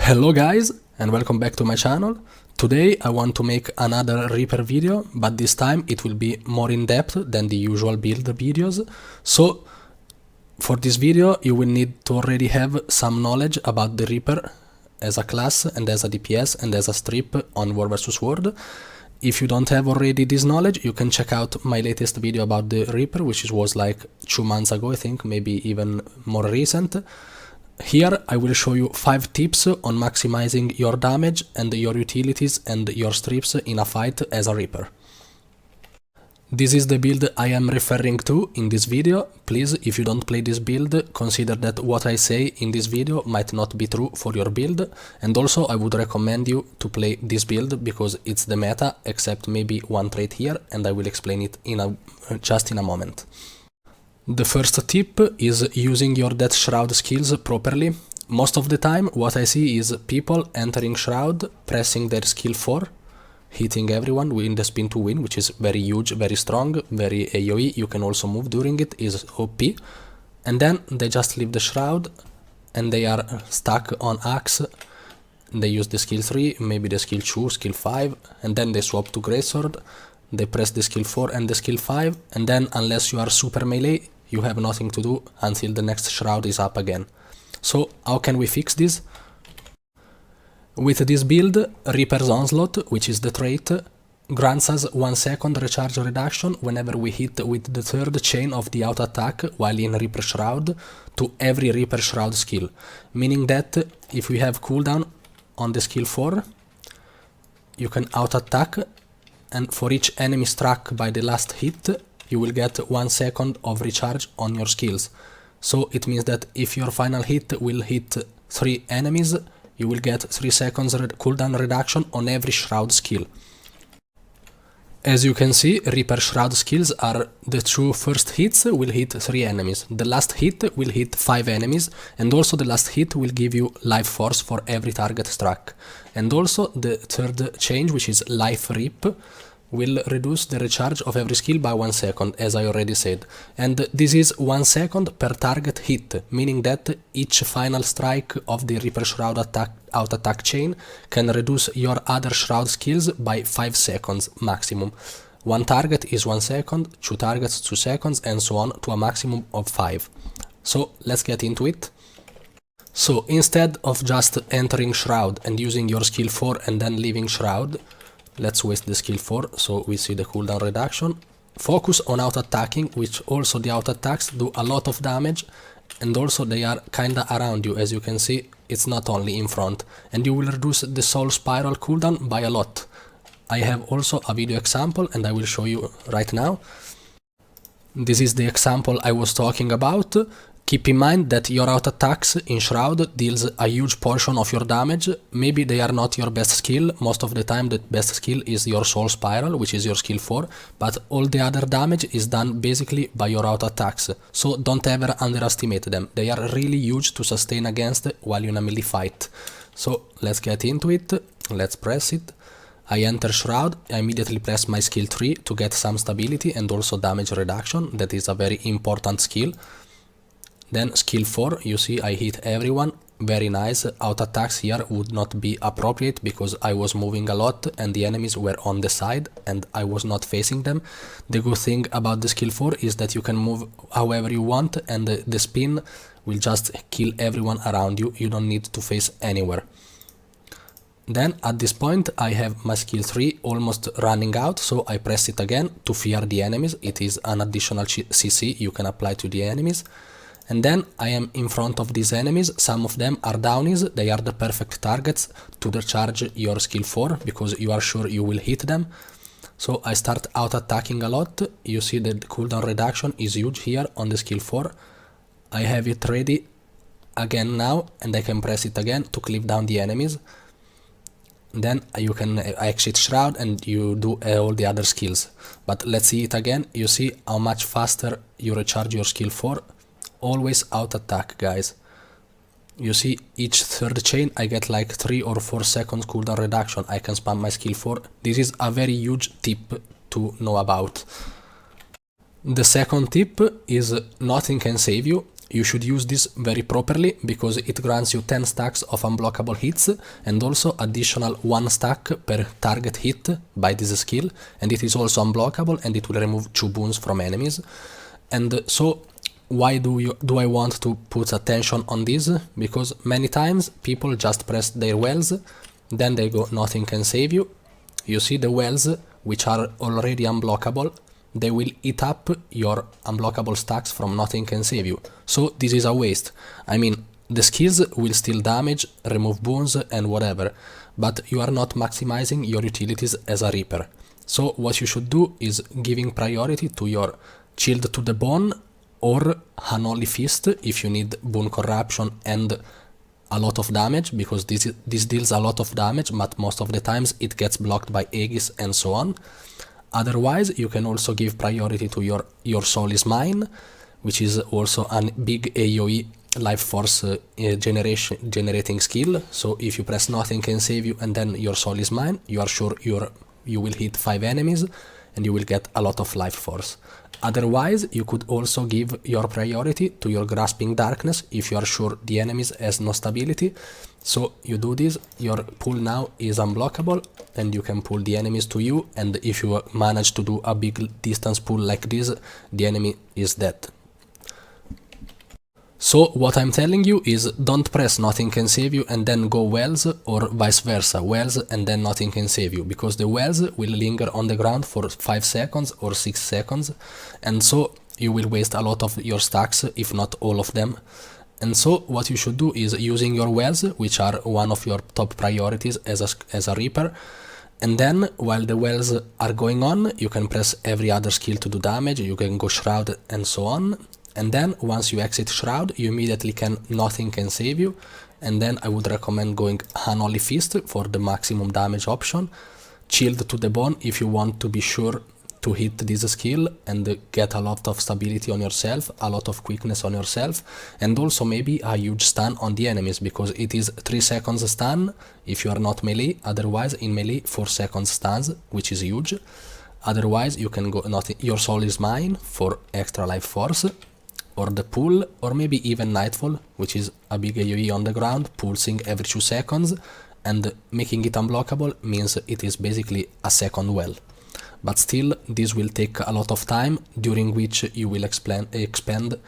Hello guys and welcome back to my channel. Today I want to make another Reaper video, but this time it will be more in depth than the usual build videos. So for this video you will need to already have some knowledge about the Reaper as a class and as a DPS and as a strip on War vs World. If you don't have already this knowledge, you can check out my latest video about the Reaper, which was like 2 months ago, I think, maybe even more recent. Here I will show you 5 tips on maximizing your damage and your utilities and your strips in a fight as a Reaper. This is the build I am referring to in this video. Please, if you don't play this build, consider that what I say in this video might not be true for your build, and also I would recommend you to play this build because it's the meta, except maybe one trait here, and I will explain it just in a moment. The first tip is using your Death Shroud skills properly. Most of the time what I see is people entering Shroud, pressing their skill 4, hitting everyone with the spin to win, which is very huge, very strong, very AoE. You can also move during it, is OP. And then they just leave the Shroud and they are stuck on Axe. They use the skill 3, maybe the skill 2, skill 5, and then they swap to Greatsword. They press the skill 4 and the skill 5, and then unless you are super melee, you have nothing to do until the next Shroud is up again. So how can we fix this? With this build, Reaper's Onslaught, which is the trait, grants us 1 second recharge reduction whenever we hit with the third chain of the auto attack while in Reaper Shroud to every Reaper Shroud skill, meaning that if we have cooldown on the skill 4, you can auto attack, and for each enemy struck by the last hit, you will get 1 second of recharge on your skills. So it means that if your final hit will hit 3 enemies, you will get 3 seconds cooldown reduction on every Shroud skill. As you can see, Reaper Shroud skills are the 2 first hits will hit 3 enemies, the last hit will hit 5 enemies, and also the last hit will give you life force for every target struck. And also the third change, which is Life Rip, will reduce the recharge of every skill by 1 second, as I already said. And this is 1 second per target hit, meaning that each final strike of the Reaper Shroud auto attack chain can reduce your other Shroud skills by 5 seconds maximum. 1 target is 1 second, 2 targets 2 seconds, and so on to a maximum of 5. So let's get into it. So instead of just entering Shroud and using your skill 4 and then leaving Shroud, let's waste the skill 4 so we see the cooldown reduction. Focus on auto-attacking, which also the auto-attacks do a lot of damage, and also they are kinda around you. As you can see, it's not only in front, and you will reduce the Soul Spiral cooldown by a lot. I have also a video example and I will show you right now. This is the example I was talking about. Keep in mind that your auto attacks in Shroud deals a huge portion of your damage. Maybe they are not your best skill. Most of the time the best skill is your Soul Spiral, which is your skill 4, but all the other damage is done basically by your auto attacks. So don't ever underestimate them. They are really huge to sustain against while in a melee fight. So let's get into it. Let's press it. I enter Shroud, I immediately press my skill 3 to get some stability and also damage reduction. That is a very important skill. Then skill 4, you see I hit everyone, very nice. Auto attacks here would not be appropriate because I was moving a lot and the enemies were on the side and I was not facing them. The good thing about the skill 4 is that you can move however you want and the spin will just kill everyone around you, you don't need to face anywhere. Then at this point I have my skill 3 almost running out, so I press it again to fear the enemies. It is an additional CC you can apply to the enemies. And then I am in front of these enemies. Some of them are downies, they are the perfect targets to recharge your skill 4 because you are sure you will hit them. So I start auto-attacking a lot. You see that the cooldown reduction is huge here on the skill 4. I have it ready again now and I can press it again to clip down the enemies. Then you can exit Shroud and you do all the other skills. But let's see it again. You see how much faster you recharge your skill 4. Always auto attack, guys. You see each third chain I get like 3 or 4 seconds cooldown reduction. I can spam my skill 4. This is a very huge tip to know about. The second tip is nothing can save you. you should use this very properly because it grants you 10 stacks of unblockable hits and also additional 1 stack per target hit by this skill, and it is also unblockable and it will remove 2 boons from enemies. And so why do I want to put attention on this? Because many times people just press their wells, then they go nothing can save you. You see the wells which are already unblockable, they will eat up your unblockable stacks from nothing can save you. So this is a waste. I mean, the skills will still damage, remove boons and whatever, but you are not maximizing your utilities as a Reaper. So what you should do is giving priority to your Shield to the Bone or Unholy Fist if you need boon corruption and a lot of damage, because this deals a lot of damage, but most of the times it gets blocked by Aegis and so on. Otherwise, you can also give priority to your Soul is Mine, which is also a big AoE life force generating skill. So if you press nothing can save you and then your Soul is Mine, you are sure you will hit 5 enemies and you will get a lot of life force. Otherwise, you could also give your priority to your Grasping Darkness if you are sure the enemies has no stability. So you do this, your pull now is unblockable and you can pull the enemies to you, and if you manage to do a big distance pull like this, the enemy is dead. So what I'm telling you is don't press nothing can save you and then go wells, or vice versa, wells and then nothing can save you, because the wells will linger on the ground for 5 seconds or 6 seconds, and so you will waste a lot of your stacks, if not all of them. And so what you should do is using your wells, which are one of your top priorities as a Reaper, and then while the wells are going on, you can press every other skill to do damage, you can go Shroud and so on. And then once you exit Shroud, you immediately nothing can save you, and then I would recommend going Unholy Fist for the maximum damage option, Shield to the Bone if you want to be sure to hit this skill and get a lot of stability on yourself, a lot of quickness on yourself, and also maybe a huge stun on the enemies, because it is 3 seconds stun if you are not melee, otherwise in melee 4 seconds stuns, which is huge. Otherwise you can go your Soul is Mine for extra life force, or the pull, or maybe even Nightfall, which is a big AoE on the ground, pulsing every 2 seconds, and making it unblockable means it is basically a second well. But still, this will take a lot of time, during which you will expend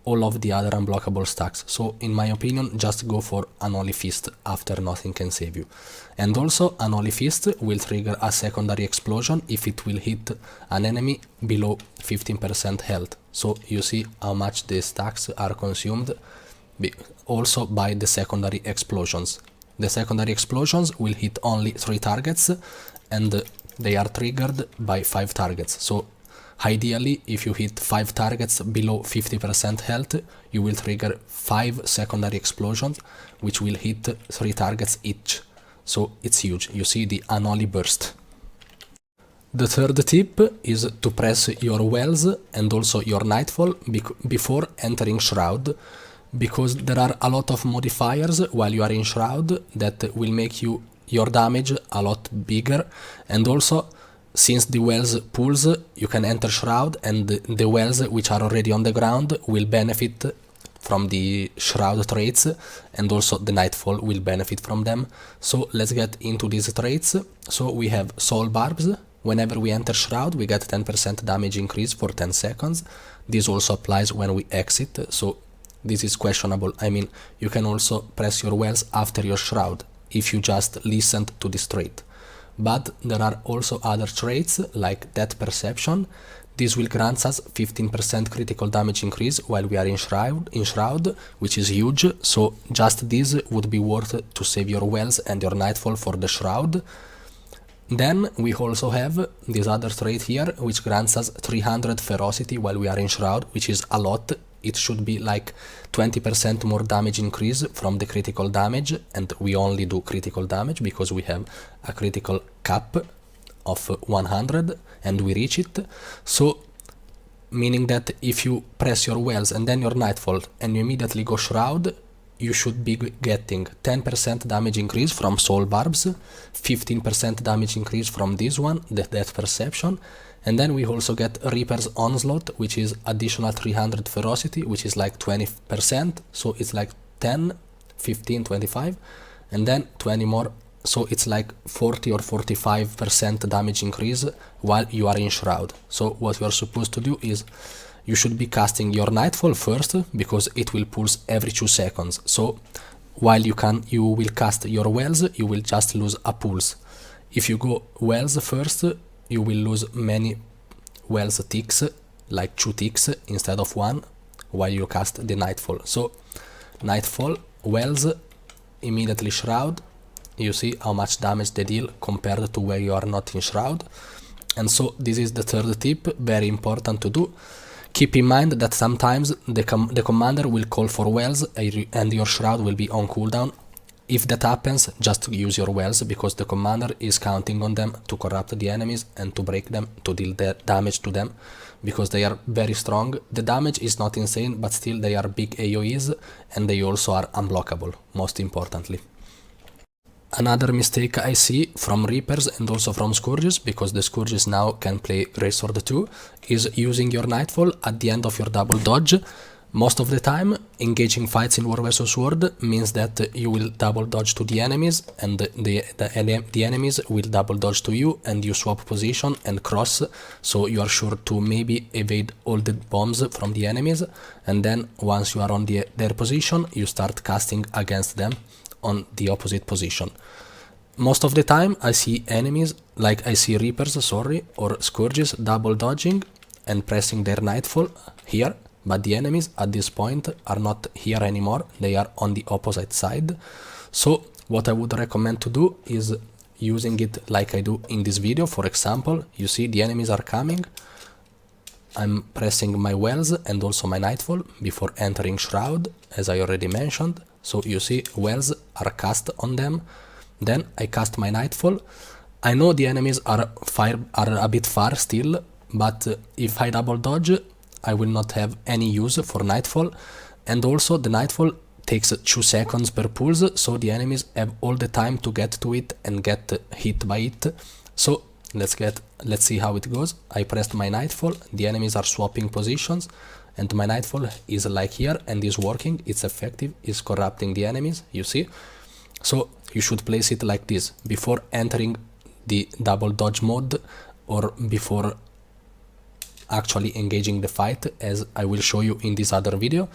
all of the other unblockable stacks. So in my opinion, just go for Unholy Fist after nothing can save you. And also Unholy Fist will trigger a secondary explosion if it will hit an enemy below 15% health. So you see how much the stacks are consumed also by the secondary explosions. The secondary explosions will hit only 3 targets and they are triggered by 5 targets. So ideally, if you hit 5 targets below 50% health, you will trigger 5 secondary explosions, which will hit 3 targets each. So it's huge. You see the Unholy Burst. The third tip is to press your wells and also your Nightfall before entering Shroud, because there are a lot of modifiers while you are in Shroud that will make your damage a lot bigger, and also since the wells pulls, you can enter Shroud and the wells which are already on the ground will benefit from the Shroud traits, and also the Nightfall will benefit from them. So let's get into these traits. So we have Soul Barbs. Whenever we enter Shroud, we get 10% damage increase for 10 seconds. This also applies when we exit, so this is questionable. I mean, you can also press your wells after your Shroud, if you just listened to this trait. But there are also other traits, like Death Perception. This will grant us 15% critical damage increase while we are in Shroud, which is huge, so just this would be worth to save your wells and your Nightfall for the Shroud. Then we also have this other trait here, which grants us 300 ferocity while we are in Shroud, which is a lot. It should be like 20% more damage increase from the critical damage, and we only do critical damage because we have a critical cap of 100 and we reach it. So meaning that if you press your wells and then your Nightfall and you immediately go Shroud, you should be getting 10% damage increase from soul barbs, 15% damage increase from this one, the death perception, and then we also get Reaper's Onslaught, which is additional 300 ferocity, which is like 20%, so it's like 10, 15, 25, and then 20 more, so it's like 40 or 45% damage increase while you are in Shroud. So what you are supposed to do is you should be casting your Nightfall first, because it will pulse every 2 seconds. So while you will cast your Wells, you will just lose a pulse. If you go Wells first, you will lose many Wells ticks, like 2 ticks instead of 1, while you cast the Nightfall. So Nightfall, Wells, immediately Shroud. You see how much damage they deal compared to where you are not in Shroud. And so this is the third tip, very important to do. Keep in mind that sometimes the commander will call for Wells and your Shroud will be on cooldown. If that happens, just use your Wells, because the commander is counting on them to corrupt the enemies and to break them, to deal damage to them, because they are very strong. The damage is not insane, but still they are big AoEs, and they also are unblockable, most importantly. Another mistake I see from Reapers and also from Scourges, because the Scourges now can play Great Sword 2, is using your Nightfall at the end of your double dodge. Most of the time, engaging fights in War vs Sword means that you will double dodge to the enemies, and the enemies will double dodge to you, and you swap position and cross, so you are sure to maybe evade all the bombs from the enemies, and then once you are on their position, you start casting against them on the opposite position. Most of the time I see Reapers, or Scourges double dodging and pressing their Nightfall here, but the enemies at this point are not here anymore, they are on the opposite side. So what I would recommend to do is using it like I do in this video. For example, you see the enemies are coming, I'm pressing my Wells and also my Nightfall before entering Shroud, as I already mentioned. So you see Wells are cast on them, then I cast my Nightfall. I know the enemies are a bit far still, but if I double dodge, I will not have any use for Nightfall, and also the Nightfall takes 2 seconds per pulse, so the enemies have all the time to get to it and get hit by it. So let's see how it goes. I pressed my Nightfall, the enemies are swapping positions, and my Nightfall is like here and is working, it's effective, is corrupting the enemies, you see. So you should place it like this before entering the double dodge mode, or before actually engaging the fight, as I will show you in this other video.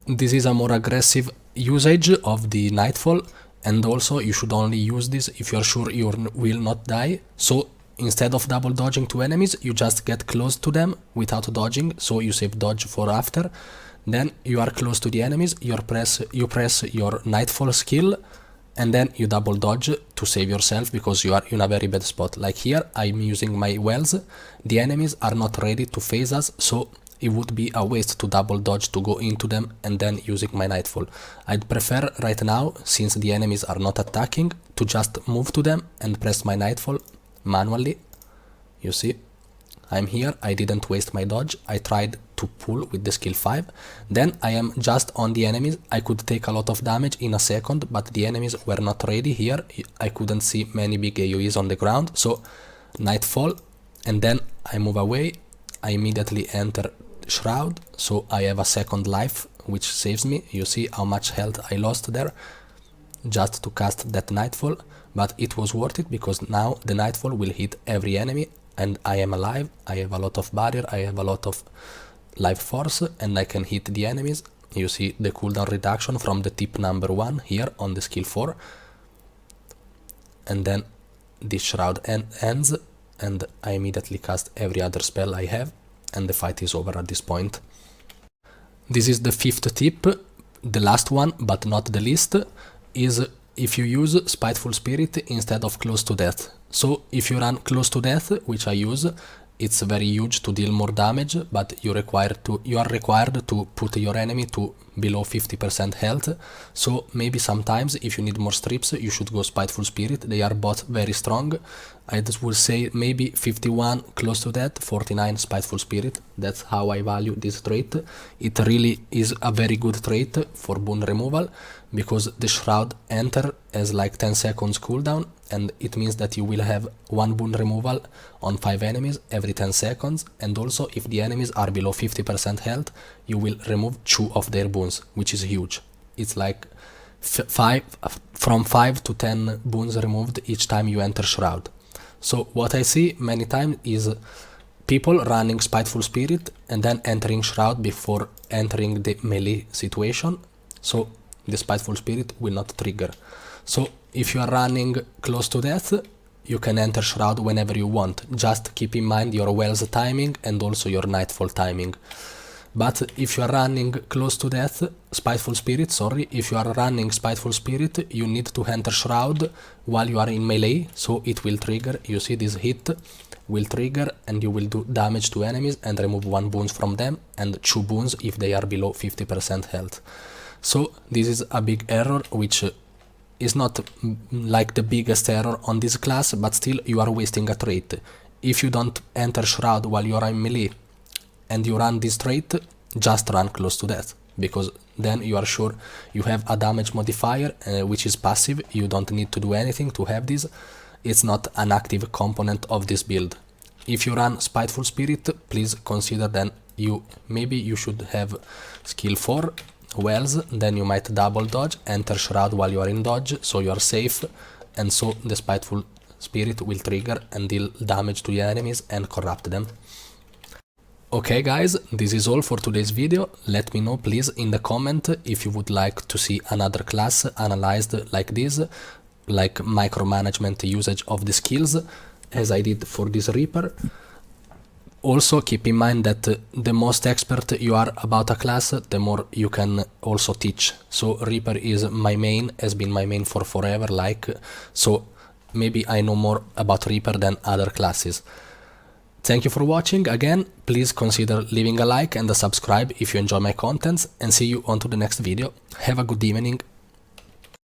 This is a more aggressive usage of the Nightfall, and also you should only use this if you are sure you will not die. So instead of double dodging to enemies, you just get close to them without dodging, so you save dodge for after. Then you are close to the enemies, you press your Nightfall skill, and then you double dodge to save yourself, because you are in a very bad spot. Like here, I'm using my Wells, the enemies are not ready to phase us, so it would be a waste to double dodge to go into them and then using my Nightfall. I'd prefer right now, since the enemies are not attacking, to just move to them and press my Nightfall manually. You see, I'm here, I didn't waste my dodge, I tried to pull with the skill 5, then I am just on the enemies. I could take a lot of damage in a second, but the enemies were not ready here, I couldn't see many big AoEs on the ground, so Nightfall, and then I move away, I immediately enter Shroud, so I have a second life, which saves me. You see how much health I lost there, just to cast that Nightfall, but it was worth it, because now the Nightfall will hit every enemy, and I am alive, I have a lot of barrier, I have a lot of life force, and I can hit the enemies. You see the cooldown reduction from the tip number 1 here on the skill 4, and then this Shroud ends, and I immediately cast every other spell I have, and the fight is over at this point. This is the 5th tip, the last one, but not the least, is if you use Spiteful Spirit instead of Close to Death. So if you run Close to Death, which I use, it's very huge to deal more damage, but you are required to put your enemy to below 50% health. So maybe sometimes if you need more strips, you should go Spiteful Spirit. They are both very strong. I just will say maybe 51, close to that, 49 Spiteful Spirit. That's how I value this trait. It really is a very good trait for boon removal, because the Shroud enter as like 10 seconds cooldown, and it means that you will have 1 boon removal on 5 enemies every 10 seconds, and also if the enemies are below 50% health, you will remove 2 of their boons, which is huge. It's like from 5 to 10 boons removed each time you enter Shroud. So what I see many times is people running Spiteful Spirit and then entering Shroud before entering the melee situation, so the Spiteful Spirit will not trigger. So if you are running close to death, you can enter Shroud whenever you want. Just keep in mind your Wells timing and also your Nightfall timing. But if you are running close to death, Spiteful Spirit, if you are running Spiteful Spirit, you need to enter Shroud while you are in melee, so it will trigger. You see, this hit will trigger and you will do damage to enemies and remove 1 boons from them and 2 boons if they are below 50% health. So this is a big error, which is not like the biggest error on this class, but still you are wasting a trait. If you don't enter Shroud while you are in melee and you run this trait, just run close to death, because then you are sure you have a damage modifier, which is passive. You don't need to do anything to have this. It's not an active component of this build. If you run Spiteful Spirit, please consider then maybe you should have skill 4 Wells, then you might double dodge, enter Shroud while you are in dodge, so you are safe, and so the Spiteful Spirit will trigger and deal damage to the enemies and corrupt them. Okay guys, this is all for today's video. Let me know please in the comment if you would like to see another class analyzed like this, like micromanagement usage of the skills, as I did for this Reaper. Also keep in mind that the most expert you are about a class, the more you can also teach. So Reaper is my main, has been my main for forever, so maybe I know more about Reaper than other classes. Thank you for watching. Again, please consider leaving a like and a subscribe if you enjoy my contents, and see you on to the next video. Have a good evening.